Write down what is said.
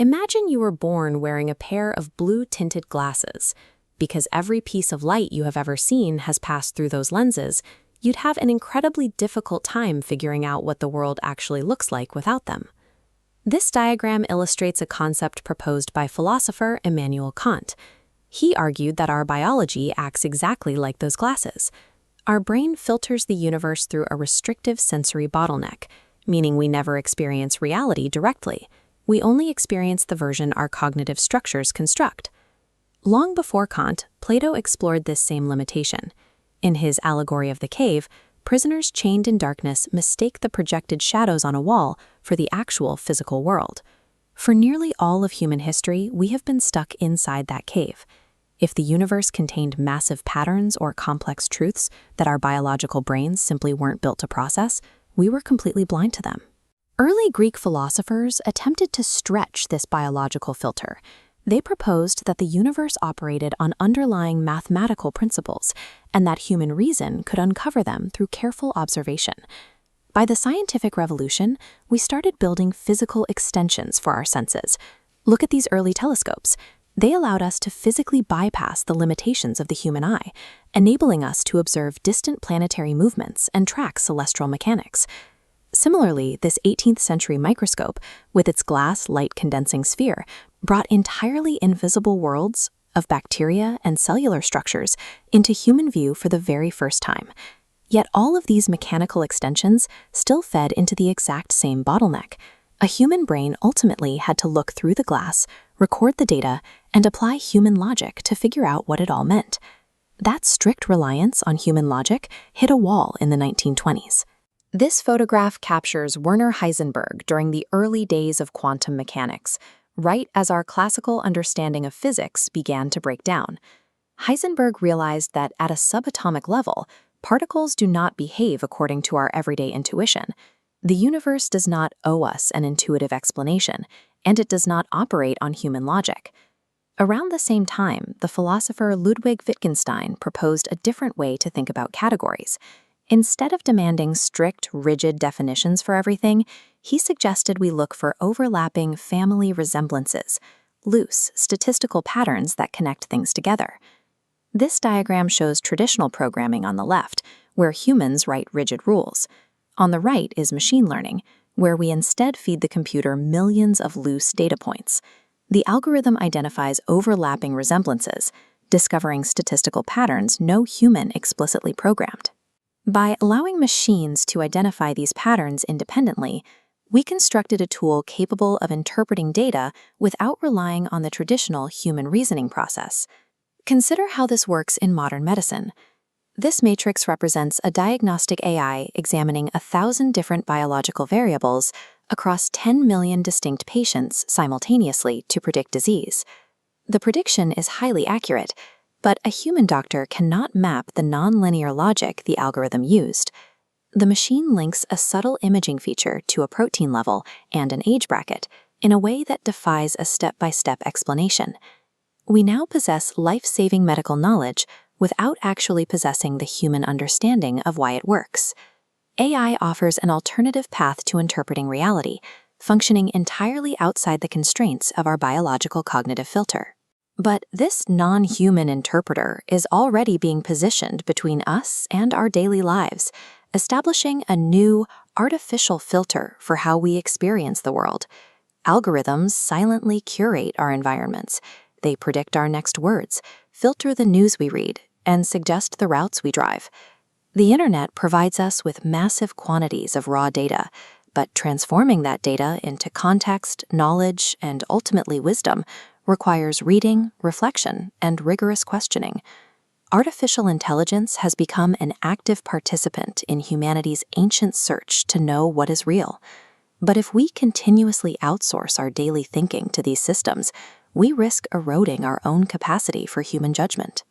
Imagine you were born wearing a pair of blue-tinted glasses. Because every piece of light you have ever seen has passed through those lenses, you'd have an incredibly difficult time figuring out what the world actually looks like without them. This diagram illustrates a concept proposed by philosopher Immanuel Kant. He argued that our biology acts exactly like those glasses. Our brain filters the universe through a restrictive sensory bottleneck, meaning we never experience reality directly. We only experience the version our cognitive structures construct. Long before Kant, Plato explored this same limitation. In his Allegory of the Cave, prisoners chained in darkness mistake the projected shadows on a wall for the actual physical world. For nearly all of human history, we have been stuck inside that cave. If the universe contained massive patterns or complex truths that our biological brains simply weren't built to process, we were completely blind to them. Early Greek philosophers attempted to stretch this biological filter. They proposed that the universe operated on underlying mathematical principles, and that human reason could uncover them through careful observation. By the scientific revolution, we started building physical extensions for our senses. Look at these early telescopes. They allowed us to physically bypass the limitations of the human eye, enabling us to observe distant planetary movements and track celestial mechanics. Similarly, this 18th century microscope, with its glass light-condensing sphere, brought entirely invisible worlds of bacteria and cellular structures into human view for the very first time. Yet all of these mechanical extensions still fed into the exact same bottleneck. A human brain ultimately had to look through the glass, record the data, and apply human logic to figure out what it all meant. That strict reliance on human logic hit a wall in the 1920s. This photograph captures Werner Heisenberg during the early days of quantum mechanics, right as our classical understanding of physics began to break down. Heisenberg realized that at a subatomic level, particles do not behave according to our everyday intuition. The universe does not owe us an intuitive explanation, and it does not operate on human logic. Around the same time, the philosopher Ludwig Wittgenstein proposed a different way to think about categories. Instead of demanding strict, rigid definitions for everything, he suggested we look for overlapping family resemblances, loose, statistical patterns that connect things together. This diagram shows traditional programming on the left, where humans write rigid rules. On the right is machine learning, where we instead feed the computer millions of loose data points. The algorithm identifies overlapping resemblances, discovering statistical patterns no human explicitly programmed. By allowing machines to identify these patterns independently, we constructed a tool capable of interpreting data without relying on the traditional human reasoning process. Consider how this works in modern medicine. This matrix represents a diagnostic AI examining 1,000 different biological variables across 10 million distinct patients simultaneously to predict disease. The prediction is highly accurate, but a human doctor cannot map the nonlinear logic the algorithm used. The machine links a subtle imaging feature to a protein level and an age bracket in a way that defies a step-by-step explanation. We now possess life-saving medical knowledge without actually possessing the human understanding of why it works. AI offers an alternative path to interpreting reality, functioning entirely outside the constraints of our biological cognitive filter. But this non-human interpreter is already being positioned between us and our daily lives, establishing a new, artificial filter for how we experience the world. Algorithms silently curate our environments. They predict our next words, filter the news we read, and suggest the routes we drive. The internet provides us with massive quantities of raw data, but transforming that data into context, knowledge, and ultimately wisdom requires reading, reflection, and rigorous questioning. Artificial intelligence has become an active participant in humanity's ancient search to know what is real. But if we continuously outsource our daily thinking to these systems, we risk eroding our own capacity for human judgment.